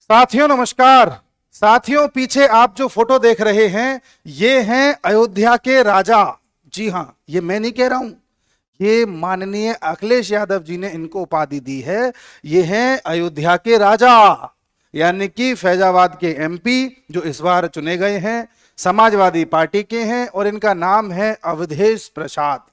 साथियों नमस्कार। साथियों, पीछे आप जो फोटो देख रहे हैं ये हैं अयोध्या के राजा। जी हां, ये मैं नहीं कह रहा हूं, ये माननीय अखिलेश यादव जी ने इनको उपाधि दी है। ये हैं अयोध्या के राजा, यानी कि फैजाबाद के एमपी जो इस बार चुने गए हैं, समाजवादी पार्टी के हैं और इनका नाम है अवधेश प्रसाद।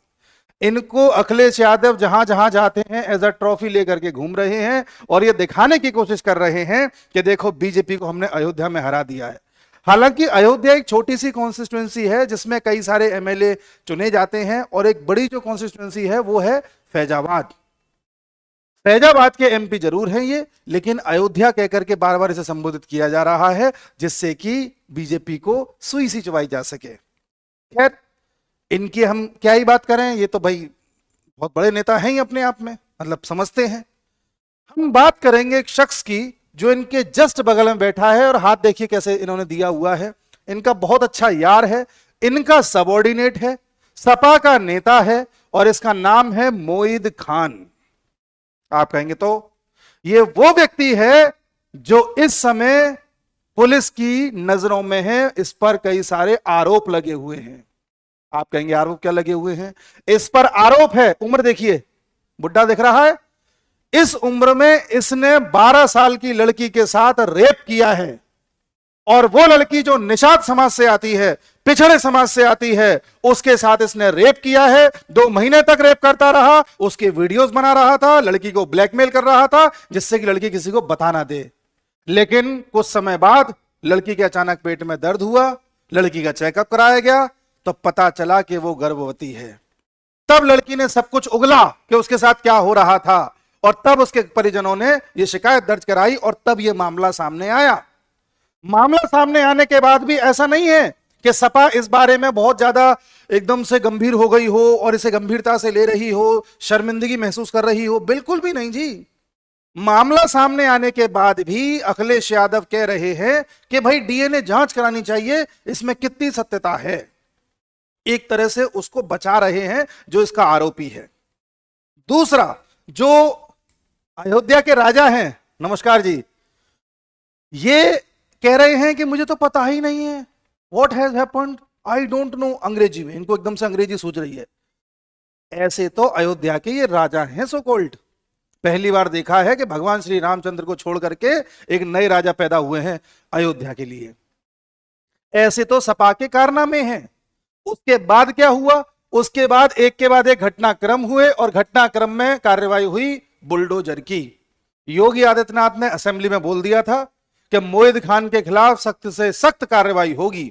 इनको अखिलेश यादव जहां जहां जाते हैं एज अ ट्रॉफी लेकर के घूम रहे हैं और ये दिखाने की कोशिश कर रहे हैं कि देखो बीजेपी को हमने अयोध्या में हरा दिया है। हालांकि अयोध्या एक छोटी सी कॉन्स्टिट्यूंसी है जिसमें कई सारे एमएलए चुने जाते हैं और एक बड़ी जो कॉन्स्टिट्यूंसी है वो है फैजाबाद। फैजाबाद के एमपी जरूर हैं ये, लेकिन अयोध्या कहकर के बार बार इसे संबोधित किया जा रहा है जिससे कि बीजेपी को सुई सी चबाई जा सके। खैर, इनकी हम क्या ही बात करें, ये तो भाई बहुत बड़े नेता हैं ही अपने आप में, मतलब समझते हैं। हम बात करेंगे एक शख्स की जो इनके जस्ट बगल में बैठा है और हाथ देखिए कैसे इन्होंने दिया हुआ है। इनका बहुत अच्छा यार है, इनका सबऑर्डिनेट है, सपा का नेता है और इसका नाम है मोईद खान। आप कहेंगे तो ये वो व्यक्ति है जो इस समय पुलिस की नजरों में है, इस पर कई सारे आरोप लगे हुए हैं। आप कहेंगे आरोप क्या लगे हुए हैं? इस पर आरोप है, उम्र देखिए, बुढ़ा दिख रहा है, इस उम्र में इसने 12 साल की लड़की के साथ रेप किया है और वो लड़की जो निषाद समाज से आती है, पिछड़े समाज से आती है, उसके साथ इसने रेप किया है। 2 महीने तक रेप करता रहा, उसके वीडियोस बना रहा था, लड़की को ब्लैकमेल कर रहा था जिससे कि लड़की किसी को बता ना दे। लेकिन कुछ समय बाद लड़की के अचानक पेट में दर्द हुआ, लड़की का चेकअप कराया गया तो पता चला कि वो गर्भवती है। तब लड़की ने सब कुछ उगला कि उसके साथ क्या हो रहा था और तब उसके परिजनों ने यह शिकायत दर्ज कराई और तब यह मामला सामने आया। मामला सामने आने के बाद भी ऐसा नहीं है कि सपा इस बारे में बहुत ज्यादा एकदम से गंभीर हो गई हो और इसे गंभीरता से ले रही हो, शर्मिंदगी महसूस कर रही हो, बिल्कुल भी नहीं जी। मामला सामने आने के बाद भी अखिलेश यादव कह रहे हैं कि भाई डीएनए जांच करानी चाहिए, इसमें कितनी सत्यता है। एक तरह से उसको बचा रहे हैं जो इसका आरोपी है। दूसरा, जो अयोध्या के राजा हैं, नमस्कार जी, ये कह रहे हैं कि मुझे तो पता ही नहीं है, what has happened I don't know. अंग्रेजी में इनको एकदम से अंग्रेजी सूझ रही है। ऐसे तो अयोध्या के ये राजा हैं सो कॉल्ड। पहली बार देखा है कि भगवान श्री रामचंद्र को छोड़ करके एक नए राजा पैदा हुए हैं अयोध्या के लिए। ऐसे तो सपा के कारनामे हैं। उसके बाद क्या हुआ? उसके बाद एक के बाद एक घटनाक्रम हुए और घटनाक्रम में कार्रवाई हुई बुलडोजर की। योगी आदित्यनाथ ने असेंबली में बोल दिया था कि मोईद खान के खिलाफ सख्त से सख्त कार्रवाई होगी।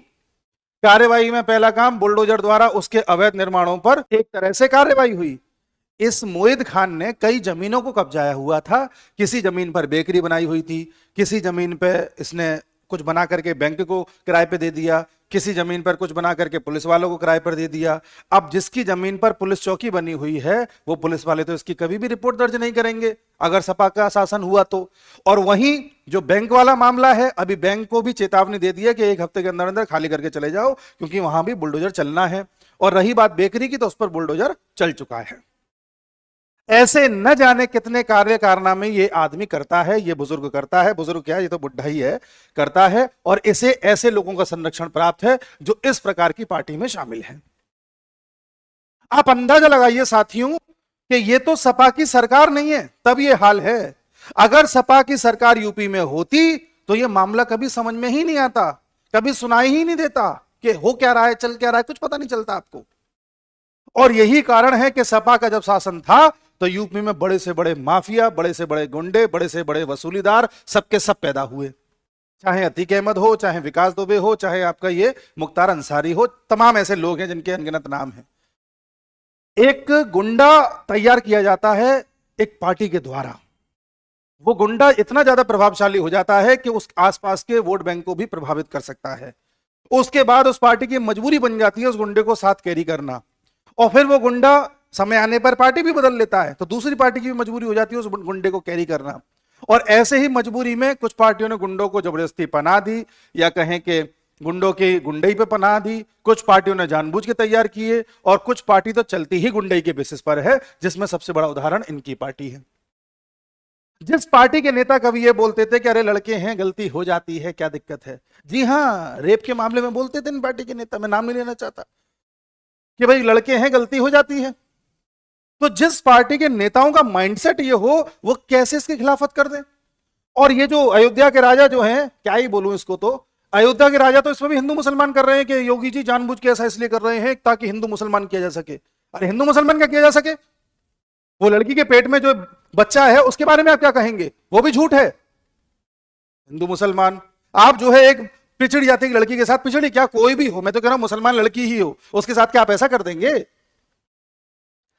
कार्रवाई में पहला काम बुलडोजर द्वारा उसके अवैध निर्माणों पर एक तरह से कार्रवाई हुई। इस मोईद खान ने कई जमीनों को कब्जाया हुआ था। किसी जमीन पर बेकरी बनाई हुई थी, किसी जमीन पर इसने कुछ बना करके बैंक को किराए पे दे दिया, किसी जमीन पर कुछ बना करके पुलिस वालों को किराए पर दे दिया। अब जिसकी जमीन पर पुलिस चौकी बनी हुई है वो पुलिस वाले तो इसकी कभी भी रिपोर्ट दर्ज नहीं करेंगे अगर सपा का शासन हुआ तो। और वहीं जो बैंक वाला मामला है, अभी बैंक को भी चेतावनी दे दी है कि 1 हफ्ते के अंदर अंदर खाली करके चले जाओ, क्योंकि वहां भी बुलडोजर चलना है। और रही बात बेकरी की, तो उस पर बुलडोजर चल चुका है। ऐसे न जाने कितने कार्य कारनामे ये आदमी करता है, ये बुजुर्ग करता है। बुजुर्ग क्या, ये तो बुढ़ा ही है, करता है। और इसे ऐसे लोगों का संरक्षण प्राप्त है जो इस प्रकार की पार्टी में शामिल हैं। आप अंदाजा लगाइए साथियों कि ये तो सपा की सरकार नहीं है तब ये हाल है। अगर सपा की सरकार यूपी में होती तो ये मामला कभी समझ में ही नहीं आता, कभी सुनाई ही नहीं देता कि हो क्या रहा है, चल क्या रहा है, कुछ पता नहीं चलता आपको। और यही कारण है कि सपा का जब शासन था तो यूपी में बड़े से बड़े माफिया, बड़े से बड़े गुंडे, बड़े से बड़े वसूलीदार सबके सब पैदा हुए। चाहे अतीक अहमद हो, चाहे विकास दुबे हो, चाहे आपका ये मुख्तार अंसारी हो, तमाम ऐसे लोग हैं जिनके अनगिनत नाम हैं। एक गुंडा तैयार किया जाता है एक पार्टी के द्वारा। वो गुंडा इतना ज्यादा प्रभावशाली हो जाता है कि उस आसपास के वोट बैंक को भी प्रभावित कर सकता है। उसके बाद उस पार्टी की मजबूरी बन जाती है उस गुंडे को साथ कैरी करना, और फिर वो गुंडा समय आने पर पार्टी भी बदल लेता है, तो दूसरी पार्टी की भी मजबूरी हो जाती है उस गुंडे को कैरी करना। और ऐसे ही मजबूरी में कुछ पार्टियों ने गुंडों को जबरदस्ती पनाह दी, या कहें कि गुंडों की गुंडई पे पनाह दी। कुछ पार्टियों ने जानबूझ के तैयार किए और कुछ पार्टी तो चलती ही गुंडई के बेसिस पर है, जिसमें सबसे बड़ा उदाहरण इनकी पार्टी है। जिस पार्टी के नेता कभी ये बोलते थे कि अरे लड़के हैं गलती हो जाती है क्या दिक्कत है, जी हां, रेप के मामले में बोलते थे इन पार्टी के नेता, मैं नाम नहीं लेना चाहता, कि भाई लड़के हैं गलती हो जाती है। तो जिस पार्टी के नेताओं का माइंडसेट ये हो, वो कैसे इसकी खिलाफत कर दें। और ये जो अयोध्या के राजा जो हैं, क्या ही बोलूं इसको, तो अयोध्या के राजा तो इसमें भी हिंदू मुसलमान कर रहे हैं कि योगी जी जानबूझ के ऐसा इसलिए कर रहे हैं ताकि हिंदू मुसलमान किया जा सके। अरे हिंदू मुसलमान क्या किया जा सके, वो लड़की के पेट में जो बच्चा है उसके बारे में आप क्या कहेंगे, वो भी झूठ है। हिंदू मुसलमान, आप जो है एक पिछड़ी जाति की लड़की के साथ, पिछड़ी क्या कोई भी हो, मैं तो कह रहा हूं मुसलमान लड़की ही हो, उसके साथ क्या आप ऐसा कर देंगे।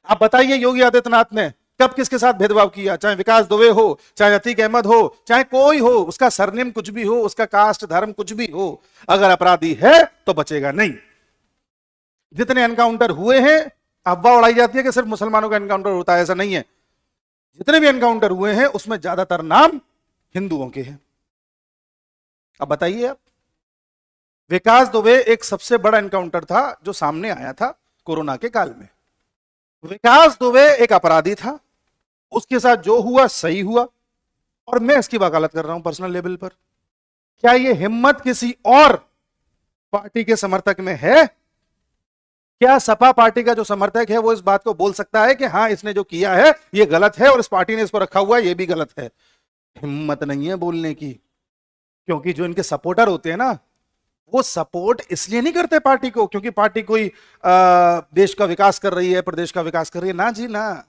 आप बताइए योगी आदित्यनाथ ने कब किसके साथ भेदभाव किया, चाहे विकास दुबे हो, चाहे अतीक अहमद हो, चाहे कोई हो, उसका सरनेम कुछ भी हो, उसका कास्ट धर्म कुछ भी हो, अगर अपराधी है तो बचेगा नहीं। जितने एनकाउंटर हुए हैं, अफवाह उड़ाई जाती है कि सिर्फ मुसलमानों का एनकाउंटर होता है, ऐसा नहीं है। जितने भी एनकाउंटर हुए हैं उसमें ज्यादातर नाम हिंदुओं के हैं। अब बताइए आप, विकास दुबे एक सबसे बड़ा एनकाउंटर था जो सामने आया था कोरोना के काल में। विकास दुबे एक अपराधी था, उसके साथ जो हुआ सही हुआ, और मैं इसकी वकालत कर रहा हूं पर्सनल लेवल पर। क्या यह हिम्मत किसी और पार्टी के समर्थक में है? क्या सपा पार्टी का जो समर्थक है वो इस बात को बोल सकता है कि हाँ इसने जो किया है ये गलत है और इस पार्टी ने इसको रखा हुआ है ये भी गलत है? हिम्मत नहीं है बोलने की, क्योंकि जो इनके सपोर्टर होते हैं ना, वो सपोर्ट इसलिए नहीं करते पार्टी को क्योंकि पार्टी कोई देश का विकास कर रही है, प्रदेश का विकास कर रही है, ना जी ना।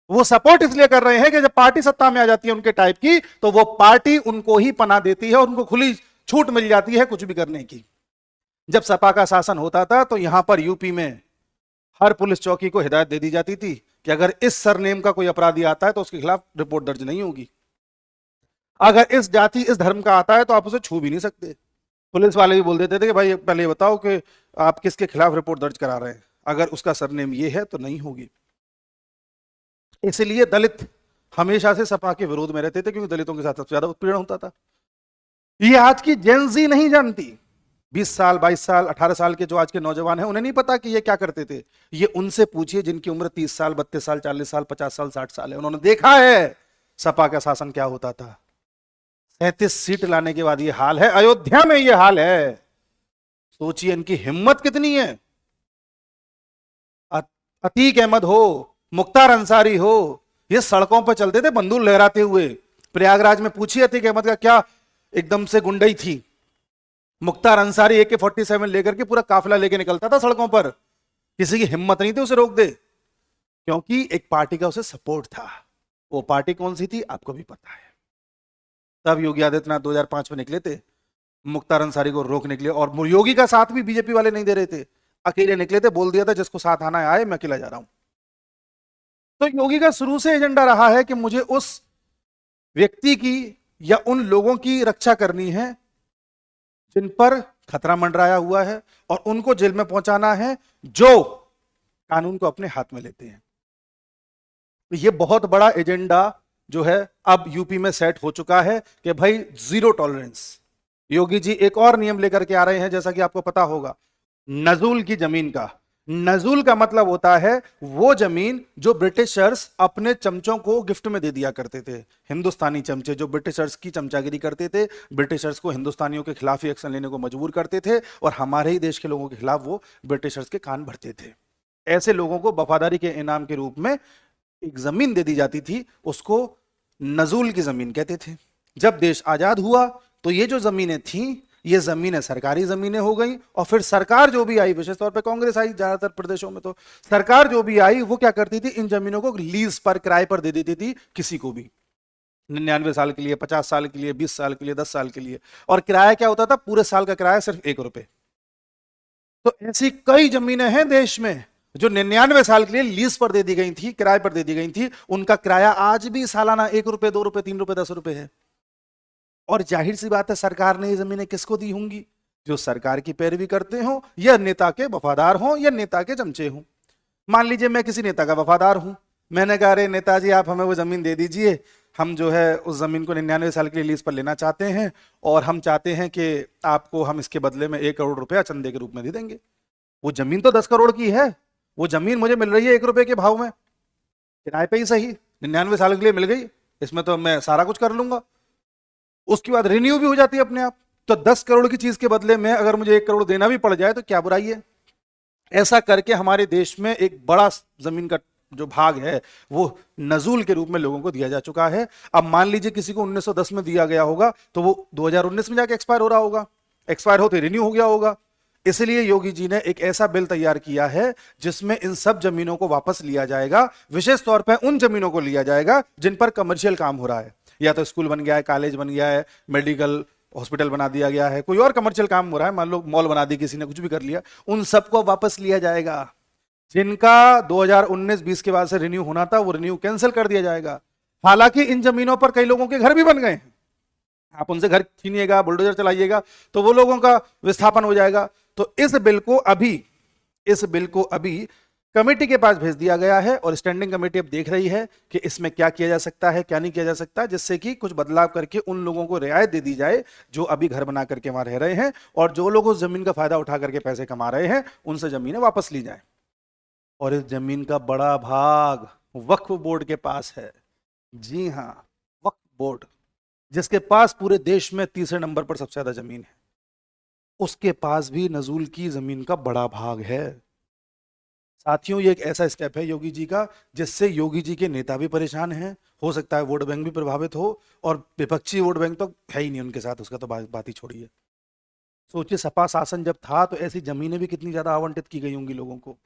वो सपोर्ट इसलिए कर रहे हैं कि जब पार्टी सत्ता में आ जाती है उनके टाइप की, तो वो पार्टी उनको ही पनाह देती है और उनको खुली छूट मिल जाती है कुछ भी करने की। जब सपा का शासन होता था तो यहां पर यूपी में हर पुलिस चौकी को हिदायत दे दी जाती थी कि अगर इस सरनेम का कोई अपराधी आता है तो उसके खिलाफ रिपोर्ट दर्ज नहीं होगी, अगर इस जाति इस धर्म का आता है तो आप उसे छू भी नहीं सकते। पुलिस वाले भी बोल देते थे कि भाई पहले बताओ कि आप किसके खिलाफ रिपोर्ट दर्ज करा रहे हैं, अगर उसका सरनेम ये है तो नहीं होगी। इसलिए दलित हमेशा से सपा के विरोध में रहते थे क्योंकि दलितों के साथ सबसे ज्यादा उत्पीड़न होता था। ये आज की जेनजी नहीं जानती, 20 साल 22 साल 18 साल के जो आज के नौजवान हैं उन्हें नहीं पता कि ये क्या करते थे। ये उनसे पूछिए जिनकी उम्र 30 साल 32 साल 40 साल 50 साल 60 साल है, उन्होंने देखा है सपा का शासन क्या होता था। 37 सीट लाने के बाद ये हाल है, अयोध्या में ये हाल है। सोचिए इनकी हिम्मत कितनी है। अतीक अहमद हो, मुख्तार अंसारी हो, ये सड़कों पर चलते थे बंदूक लहराते हुए। प्रयागराज में पूछिए अतीक अहमद का क्या एकदम से गुंडई थी। मुख्तार अंसारी AK-47 लेकर के पूरा काफिला लेके निकलता था सड़कों पर, किसी की हिम्मत नहीं थी उसे रोक दे, क्योंकि एक पार्टी का उसे सपोर्ट था। वो पार्टी कौन सी थी आपको भी पता है। तब योगी आदित्यनाथ 2005 में निकले थे मुख्तार अंसारी को रोकने के लिए, और योगी का साथ भी बीजेपी वाले नहीं दे रहे थे, अकेले निकले थे, बोल दिया था जिसको साथ आना है आए, मैं अकेला जा रहा हूं। तो योगी का शुरू से एजेंडा रहा है कि मुझे उस व्यक्ति की या उन लोगों की रक्षा करनी है जिन पर खतरा मंडराया हुआ है, और उनको जेल में पहुंचाना है जो कानून को अपने हाथ में लेते हैं। तो ये बहुत बड़ा एजेंडा जो है अब यूपी में सेट हो चुका है कि भाई जीरो टॉलरेंस। योगी जी एक और नियम लेकर के आ रहे हैं, जैसा कि आपको पता होगा, नजूल की जमीन का। नजूल का मतलब होता है वो जमीन जो ब्रिटिशर्स अपने चमचों को गिफ्ट में दे दिया करते थे। हिंदुस्तानी चमचे जो ब्रिटिशर्स की चमचागिरी करते थे, ब्रिटिशर्स को हिंदुस्तानियों के खिलाफ ही एक्शन लेने को मजबूर करते थे, और हमारे ही देश के लोगों के खिलाफ वो ब्रिटिशर्स के कान भरते थे। ऐसे लोगों को वफादारी के इनाम के रूप में एक जमीन दे दी जाती थी, उसको नजूल की जमीन कहते थे। जब देश आजाद हुआ तो ये जो जमीनें थी ये जमीनें सरकारी जमीनें हो गई, और फिर सरकार जो भी आई, विशेष तौर पे कांग्रेस आई ज्यादातर प्रदेशों में, तो सरकार जो भी आई वो क्या करती थी, इन जमीनों को लीज पर किराए पर दे देती थी किसी को भी, 99 साल के लिए, 50 साल के लिए, 20 साल के लिए, 10 साल के लिए। और किराया क्या होता था, पूरे साल का किराया सिर्फ ₹1। तो ऐसी कई जमीनें हैं देश में जो 99 साल के लिए लीज पर दे दी गई थी, किराए पर दे दी गई थी, उनका किराया आज भी सालाना ₹1, ₹2, ₹3, ₹10 है। और जाहिर सी बात है सरकार ने ये जमीनें किसको दी होंगी, जो सरकार की पैरवी करते हो या नेता के वफादार हो या नेता के चमचे हो। मान लीजिए मैं किसी नेता का वफादार हूं, मैंने कहा अरे नेताजी आप हमें वो जमीन दे दीजिए, हम जो है उस जमीन को 99 साल के लिए लीज पर लेना चाहते हैं, और हम चाहते हैं कि आपको हम इसके बदले में ₹1 करोड़ चंदे के रूप में दे देंगे। वो जमीन तो 10 करोड़ की है, वो जमीन मुझे मिल रही है ₹1 के भाव में, किराए पे ही सही, 99 साल के लिए मिल गई इसमें तो मैं सारा कुछ कर लूंगा। उसके बाद रिन्यू भी हो जाती है अपने आप। तो 10 करोड़ की चीज के बदले में अगर मुझे 1 करोड़ देना भी पड़ जाए तो क्या बुराई है। ऐसा करके हमारे देश में एक बड़ा जमीन का जो भाग है वो नजूल के रूप में लोगों को दिया जा चुका है। अब मान लीजिए किसी को 1910 में दिया गया होगा तो वो 2019 में जाके एक्सपायर हो रहा होगा, एक्सपायर होते रिन्यू हो गया होगा। इसलिए योगी जी ने एक ऐसा बिल तैयार किया है जिसमें इन सब जमीनों को वापस लिया जाएगा। विशेष तौर पर उन जमीनों को लिया जाएगा जिन पर कमर्शियल काम हो रहा है, या तो स्कूल बन गया है, कॉलेज बन गया है, मेडिकल हॉस्पिटल बना दिया गया है, कोई और कमर्शियल काम हो रहा है, मान लो मॉल बना दी किसी ने, कुछ भी कर लिया, उन सबको वापस लिया जाएगा। जिनका 2019-20 के बाद से रिन्यू होना था वो रिन्यू कैंसिल कर दिया जाएगा। हालांकि इन जमीनों पर कई लोगों के घर भी बन गए हैं, आप उनसे घर छीनिएगा, बुलडोजर चलाइएगा तो वो लोगों का विस्थापन हो जाएगा। तो इस बिल को अभी कमेटी के पास भेज दिया गया है और स्टैंडिंग कमेटी अब देख रही है कि इसमें क्या किया जा सकता है, क्या नहीं किया जा सकता, जिससे कि कुछ बदलाव करके उन लोगों को रियायत दे दी जाए जो अभी घर बना करके वहां रह रहे हैं, और जो लोग उस जमीन का फायदा उठा करके पैसे कमा रहे हैं उनसे जमीनें वापस ली जाए। और इस जमीन का बड़ा भाग वक्फ बोर्ड के पास है। जी हां, वक्फ बोर्ड, जिसके पास पूरे देश में तीसरे नंबर पर सबसे ज्यादा जमीन है, उसके पास भी नजूल की जमीन का बड़ा भाग है। साथियों, ये एक ऐसा स्टेप है योगी जी का जिससे योगी जी के नेता भी परेशान हैं, हो सकता है वोट बैंक भी प्रभावित हो, और विपक्षी वोट बैंक तो है ही नहीं उनके साथ, उसका तो बात ही छोड़िए। सोचिए सपा शासन जब था तो ऐसी जमीनें भी कितनी ज्यादा आवंटित की गई होंगी लोगों को।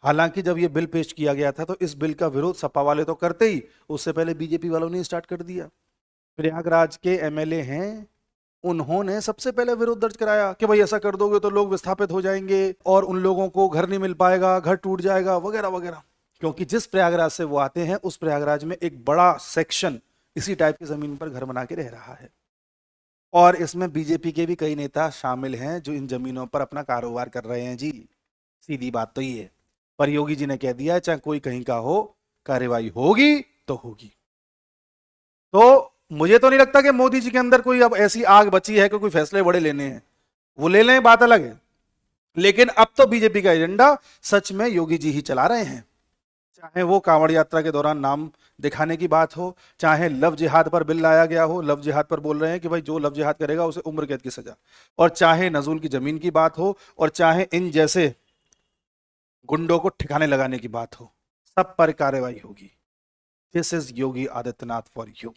हालांकि जब ये बिल पेश किया गया था तो इस बिल का विरोध सपा वाले तो करते ही, उससे पहले बीजेपी वालों ने स्टार्ट कर दिया। प्रयागराज के एमएलए हैं, उन्होंने सबसे पहले विरोध दर्ज कराया कि भाई ऐसा कर दोगे तो लोग विस्थापित हो जाएंगे और उन लोगों को घर नहीं मिल पाएगा, घर टूट जाएगा वगैरह वगैरह। क्योंकि जिस प्रयागराज से वो आते हैं उस प्रयागराज में एक बड़ा सेक्शन इसी टाइप की जमीन पर घर बना के रह रहा है, और इसमें बीजेपी के भी कई नेता शामिल हैं जो इन जमीनों पर अपना कारोबार कर रहे हैं। जी, सीधी बात तो ये है। पर योगी जी ने कह दिया चाहे कोई कहीं का हो, कार्रवाई होगी तो होगी। तो मुझे तो नहीं लगता कि मोदी जी के अंदर कोई अब ऐसी आग बची है कि कोई फैसले बड़े लेने हैं, वो ले लें, बात अलग है। लेकिन अब तो बीजेपी का एजेंडा सच में योगी जी ही चला रहे हैं। चाहे वो कांवड़ यात्रा के दौरान नाम दिखाने की बात हो, चाहे लव जिहाद पर बिल लाया गया हो, लव जिहाद पर बोल रहे हैं कि भाई जो लव जिहाद करेगा उसे उम्र कैद की सजा, और चाहे नजूल की जमीन की बात हो, और चाहे इन जैसे गुंडों को ठिकाने लगाने की बात हो, सब पर कार्रवाई होगी। This is Yogi Adityanath for you.